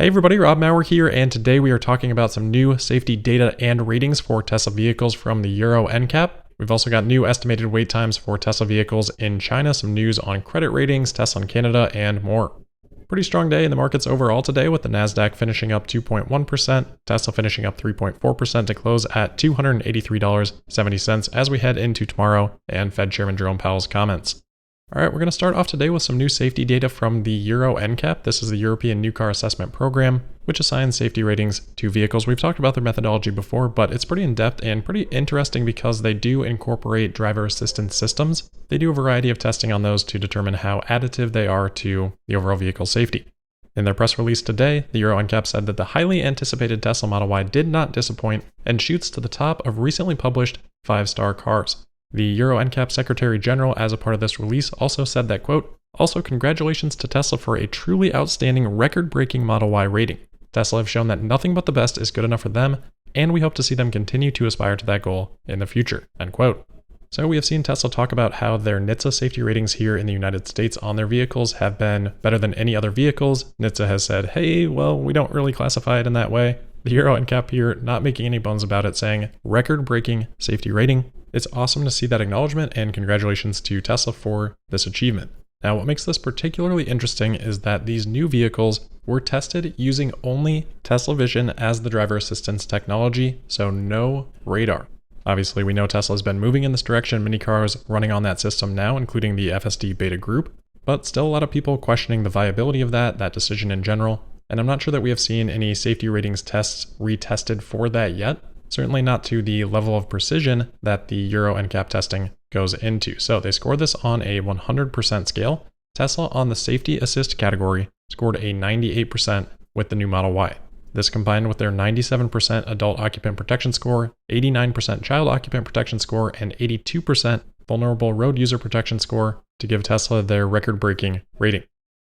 Hey everybody, Rob Maurer here, and today we are talking about some new safety data and ratings for Tesla vehicles from the Euro NCAP. We've also got new estimated wait times for Tesla vehicles in China, some news on credit ratings, Tesla in Canada, and more. Pretty strong day in the markets overall today, with the Nasdaq finishing up 2.1%, Tesla finishing up 3.4% to close at $283.70 as we head into tomorrow and Fed Chairman Jerome Powell's comments. All right, we're going to start off today with some new safety data from the Euro NCAP. This is the European New Car Assessment Program, which assigns safety ratings to vehicles. We've talked about their methodology before, but it's pretty in-depth and pretty interesting because they do incorporate driver assistance systems. They do a variety of testing on those to determine how additive they are to the overall vehicle safety. In their press release today, the Euro NCAP said that the highly anticipated Tesla Model Y did not disappoint and shoots to the top of recently published 5-star cars. The Euro NCAP Secretary General, as a part of this release, also said that, quote, "Also congratulations to Tesla for a truly outstanding record-breaking Model Y rating. Tesla have shown that nothing but the best is good enough for them, and we hope to see them continue to aspire to that goal in the future," end quote. So we have seen Tesla talk about how their NHTSA safety ratings here in the United States on their vehicles have been better than any other vehicles. NHTSA has said, hey, well, we don't really classify it in that way. The Euro NCAP here not making any bones about it, saying record-breaking safety rating. It's awesome to see that acknowledgement, and congratulations to Tesla for this achievement. Now, what makes this particularly interesting is that these new vehicles were tested using only Tesla Vision as the driver assistance technology, so no radar. Obviously, we know Tesla's been moving in this direction, many cars running on that system now, including the FSD beta group, but still a lot of people questioning the viability of that decision in general. And I'm not sure that we have seen any safety ratings tests retested for that yet. Certainly not to the level of precision that the Euro NCAP testing goes into. So they scored this on a 100% scale. Tesla on the safety assist category scored a 98% with the new Model Y. This combined with their 97% adult occupant protection score, 89% child occupant protection score, and 82% vulnerable road user protection score to give Tesla their record-breaking rating.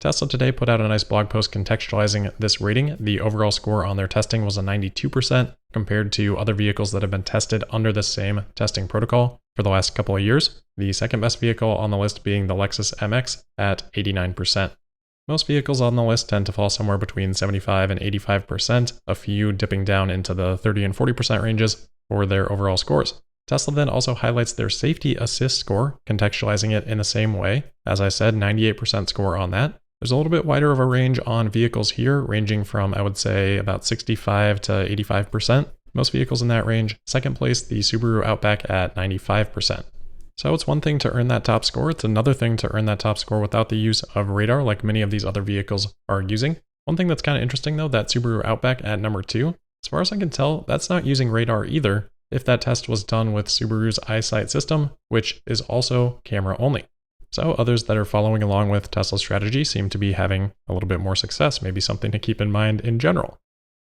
Tesla today put out a nice blog post contextualizing this rating. The overall score on their testing was a 92% compared to other vehicles that have been tested under the same testing protocol for the last couple of years. The second best vehicle on the list being the Lexus MX at 89%. Most vehicles on the list tend to fall somewhere between 75 and 85%, a few dipping down into the 30 and 40% ranges for their overall scores. Tesla then also highlights their safety assist score, contextualizing it in the same way. As I said, 98% score on that. There's a little bit wider of a range on vehicles here, ranging from, I would say, about 65 to 85%. Most vehicles in that range. Second place, the Subaru Outback at 95%. So it's one thing to earn that top score. It's another thing to earn that top score without the use of radar, like many of these other vehicles are using. One thing that's kind of interesting, though, that Subaru Outback at number 2, as far as I can tell, that's not using radar either, if that test was done with Subaru's EyeSight system, which is also camera only. So others that are following along with Tesla's strategy seem to be having a little bit more success, maybe something to keep in mind in general.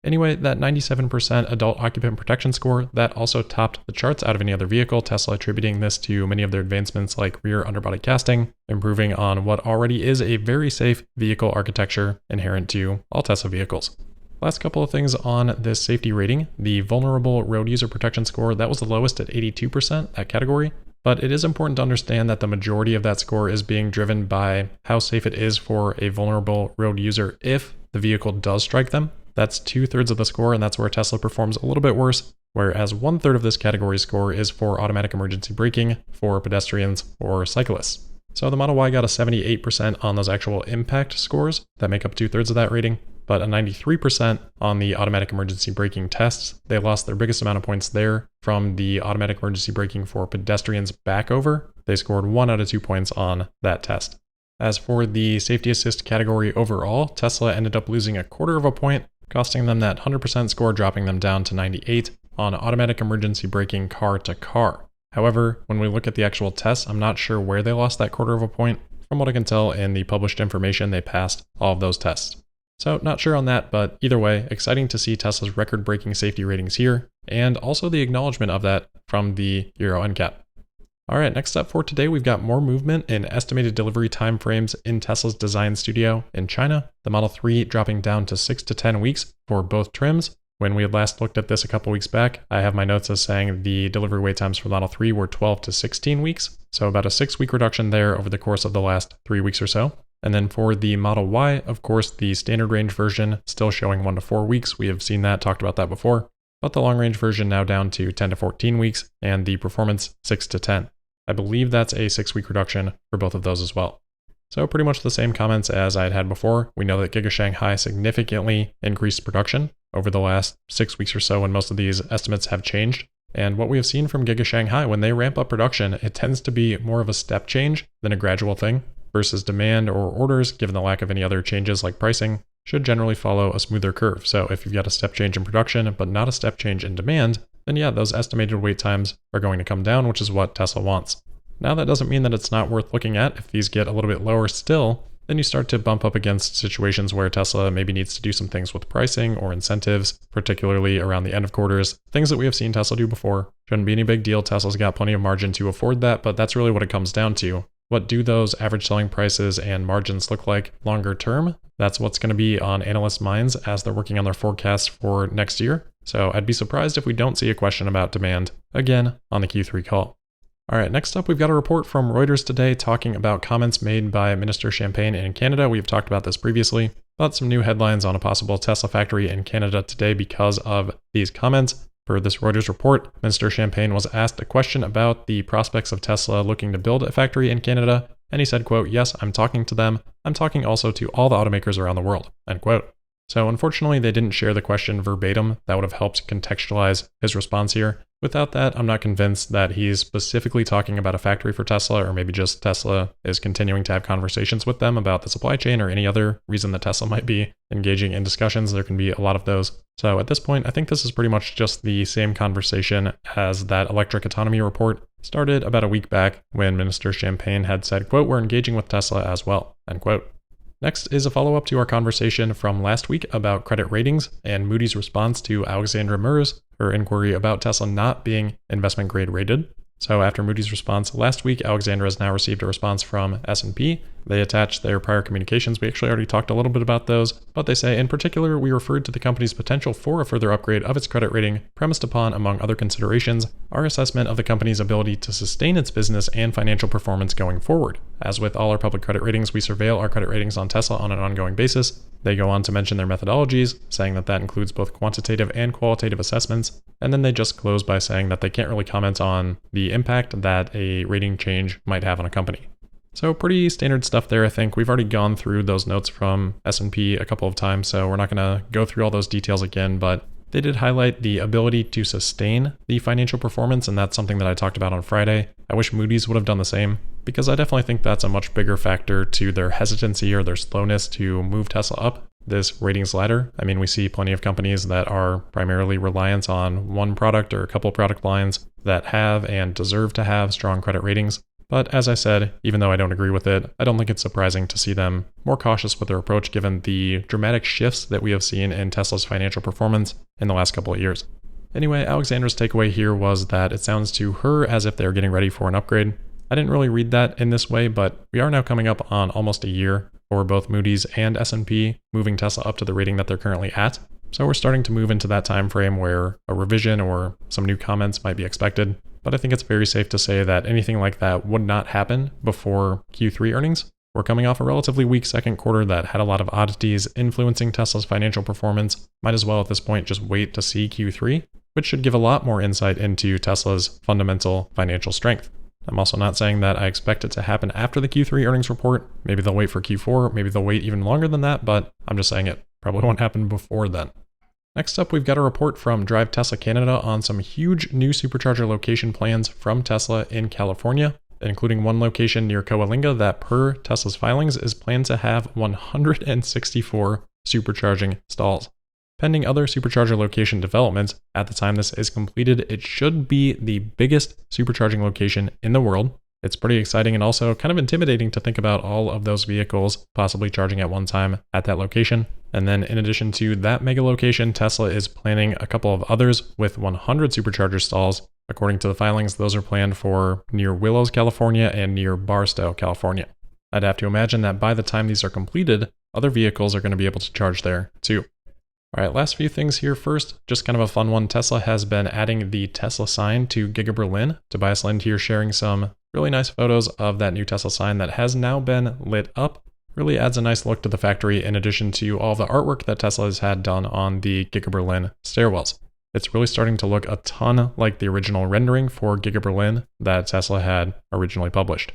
Anyway, that 97% adult occupant protection score, that also topped the charts out of any other vehicle, Tesla attributing this to many of their advancements like rear underbody casting, improving on what already is a very safe vehicle architecture inherent to all Tesla vehicles. Last couple of things on this safety rating. The vulnerable road user protection score, that was the lowest at 82%, that category. But it is important to understand that the majority of that score is being driven by how safe it is for a vulnerable road user if the vehicle does strike them. That's 2/3 of the score, and that's where Tesla performs a little bit worse, whereas 1/3 of this category score is for automatic emergency braking for pedestrians or cyclists. So the Model Y got a 78% on those actual impact scores that make up 2/3 of that rating, but a 93% on the automatic emergency braking tests. They lost their biggest amount of points there from the automatic emergency braking for pedestrians back over. They scored 1 out of 2 points on that test. As for the safety assist category overall, Tesla ended up losing 1/4 of a point, costing them that 100% score, dropping them down to 98 on automatic emergency braking car to car. However, when we look at the actual tests, I'm not sure where they lost that 1/4 of a point. From what I can tell in the published information, they passed all of those tests. So not sure on that, but either way, exciting to see Tesla's record-breaking safety ratings here, and also the acknowledgement of that from the Euro NCAP. All right, next up for today, we've got more movement in estimated delivery timeframes in Tesla's design studio in China. The Model 3 dropping down to 6 to 10 weeks for both trims. When we had last looked at this a couple weeks back, I have my notes as saying the delivery wait times for Model 3 were 12 to 16 weeks. So about a 6-week reduction there over the course of the last 3 weeks or so. And then for the Model Y, of course, the standard range version still showing 1 to 4 weeks. We have seen that, talked about that before. But the long range version now down to 10 to 14 weeks, and the performance 6 to 10. I believe that's a 6-week reduction for both of those as well. So pretty much the same comments as I had before. We know that Giga Shanghai significantly increased production over the last 6 weeks or so when most of these estimates have changed. And what we have seen from Giga Shanghai, when they ramp up production, it tends to be more of a step change than a gradual thing, versus demand or orders, given the lack of any other changes like pricing, should generally follow a smoother curve. So if you've got a step change in production, but not a step change in demand, then yeah, those estimated wait times are going to come down, which is what Tesla wants. Now that doesn't mean that it's not worth looking at. If these get a little bit lower still, then you start to bump up against situations where Tesla maybe needs to do some things with pricing or incentives, particularly around the end of quarters, things that we have seen Tesla do before. Shouldn't be any big deal. Tesla's got plenty of margin to afford that, but that's really what it comes down to. What do those average selling prices and margins look like longer term? That's what's going to be on analysts' minds as they're working on their forecasts for next year. So I'd be surprised if we don't see a question about demand again on the Q3 call. All right, next up, we've got a report from Reuters today talking about comments made by Minister Champagne in Canada. We've talked about this previously, but some new headlines on a possible Tesla factory in Canada today because of these comments. Per this Reuters report, Minister Champagne was asked a question about the prospects of Tesla looking to build a factory in Canada, and he said, quote, "Yes, I'm talking to them. I'm talking also to all the automakers around the world," end quote. So unfortunately, they didn't share the question verbatim. That would have helped contextualize his response here. Without that, I'm not convinced that he's specifically talking about a factory for Tesla, or maybe just Tesla is continuing to have conversations with them about the supply chain or any other reason that Tesla might be engaging in discussions. There can be a lot of those. So at this point, I think this is pretty much just the same conversation as that electric autonomy report started about a week back when Minister Champagne had said, quote, "We're engaging with Tesla as well," end quote. Next is a follow-up to our conversation from last week about credit ratings and Moody's response to Alexandra Murr's, her inquiry about Tesla not being investment grade rated. So after Moody's response last week, Alexandra has now received a response from S&P. They attached their prior communications. We actually already talked a little bit about those, but they say, in particular, we referred to the company's potential for a further upgrade of its credit rating, premised upon, among other considerations, our assessment of the company's ability to sustain its business and financial performance going forward. As with all our public credit ratings, we surveil our credit ratings on Tesla on an ongoing basis. They go on to mention their methodologies, saying that includes both quantitative and qualitative assessments, and then they just close by saying that they can't really comment on the impact that a rating change might have on a company. So pretty standard stuff there, I think. We've already gone through those notes from S&P a couple of times, so we're not going to go through all those details again, but they did highlight the ability to sustain the financial performance, and that's something that I talked about on Friday. I wish Moody's would have done the same, because I definitely think that's a much bigger factor to their hesitancy or their slowness to move Tesla up this ratings ladder. I mean, we see plenty of companies that are primarily reliant on one product or a couple product lines that have and deserve to have strong credit ratings. But as I said, even though I don't agree with it, I don't think it's surprising to see them more cautious with their approach given the dramatic shifts that we have seen in Tesla's financial performance in the last couple of years. Anyway, Alexandra's takeaway here was that it sounds to her as if they're getting ready for an upgrade. I didn't really read that in this way, but we are now coming up on almost a year for both Moody's and S&P moving Tesla up to the rating that they're currently at. So we're starting to move into that time frame where a revision or some new comments might be expected. But I think it's very safe to say that anything like that would not happen before Q3 earnings. We're coming off a relatively weak second quarter that had a lot of oddities influencing Tesla's financial performance. Might as well at this point just wait to see Q3, which should give a lot more insight into Tesla's fundamental financial strength. I'm also not saying that I expect it to happen after the Q3 earnings report. Maybe they'll wait for Q4, maybe they'll wait even longer than that, but I'm just saying it probably won't happen before then. Next up, we've got a report from Drive Tesla Canada on some huge new supercharger location plans from Tesla in California, including one location near Coalinga that, per Tesla's filings, is planned to have 164 supercharging stalls. Pending other supercharger location developments, at the time this is completed, it should be the biggest supercharging location in the world. It's pretty exciting and also kind of intimidating to think about all of those vehicles possibly charging at one time at that location. And then in addition to that mega location, Tesla is planning a couple of others with 100 supercharger stalls. According to the filings, those are planned for near Willows, California and near Barstow, California. I'd have to imagine that by the time these are completed, other vehicles are going to be able to charge there too. All right, last few things here. First, just kind of a fun one. Tesla has been adding the Tesla sign to Giga Berlin. Tobias Lind here sharing some really nice photos of that new Tesla sign that has now been lit up. Really adds a nice look to the factory in addition to all the artwork that Tesla has had done on the Giga Berlin stairwells. It's really starting to look a ton like the original rendering for Giga Berlin that Tesla had originally published.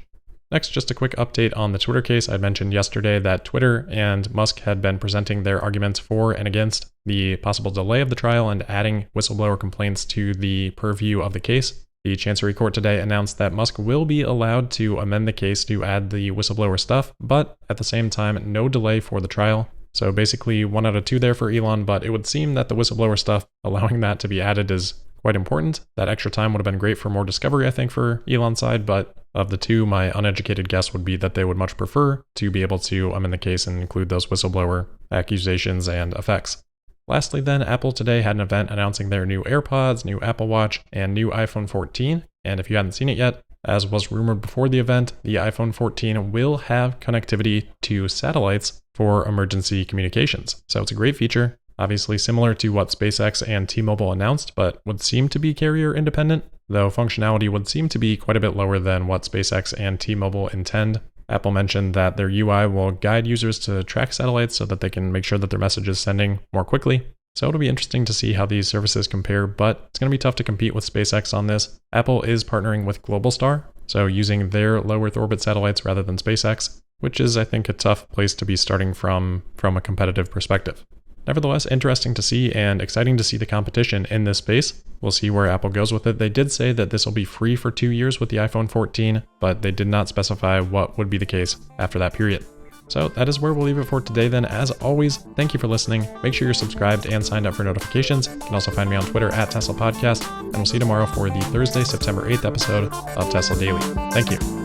Next, just a quick update on the Twitter case. I mentioned yesterday that Twitter and Musk had been presenting their arguments for and against the possible delay of the trial and adding whistleblower complaints to the purview of the case. The Chancery Court today announced that Musk will be allowed to amend the case to add the whistleblower stuff, but at the same time, no delay for the trial. So basically 1 out of 2 there for Elon, but it would seem that the whistleblower stuff, allowing that to be added is quite important. That extra time would have been great for more discovery, I think, for Elon's side, but of the two, my uneducated guess would be that they would much prefer to be able to amend the case and include those whistleblower accusations and effects. Lastly then, Apple today had an event announcing their new AirPods, new Apple Watch, and new iPhone 14, and if you hadn't seen it yet, as was rumored before the event, the iPhone 14 will have connectivity to satellites for emergency communications. So it's a great feature, obviously similar to what SpaceX and T-Mobile announced, but would seem to be carrier independent, though functionality would seem to be quite a bit lower than what SpaceX and T-Mobile intend. Apple mentioned that their UI will guide users to track satellites so that they can make sure that their message is sending more quickly. So it'll be interesting to see how these services compare, but it's going to be tough to compete with SpaceX on this. Apple is partnering with Globalstar, so using their low Earth orbit satellites rather than SpaceX, which is, I think, a tough place to be starting from a competitive perspective. Nevertheless, interesting to see and exciting to see the competition in this space. We'll see where Apple goes with it. They did say that this will be free for 2 years with the iPhone 14, but they did not specify what would be the case after that period. So that is where we'll leave it for today then. As always, thank you for listening. Make sure you're subscribed and signed up for notifications. You can also find me on Twitter @TeslaPodcast, and we'll see you tomorrow for the Thursday, September 8th episode of Tesla Daily. Thank you.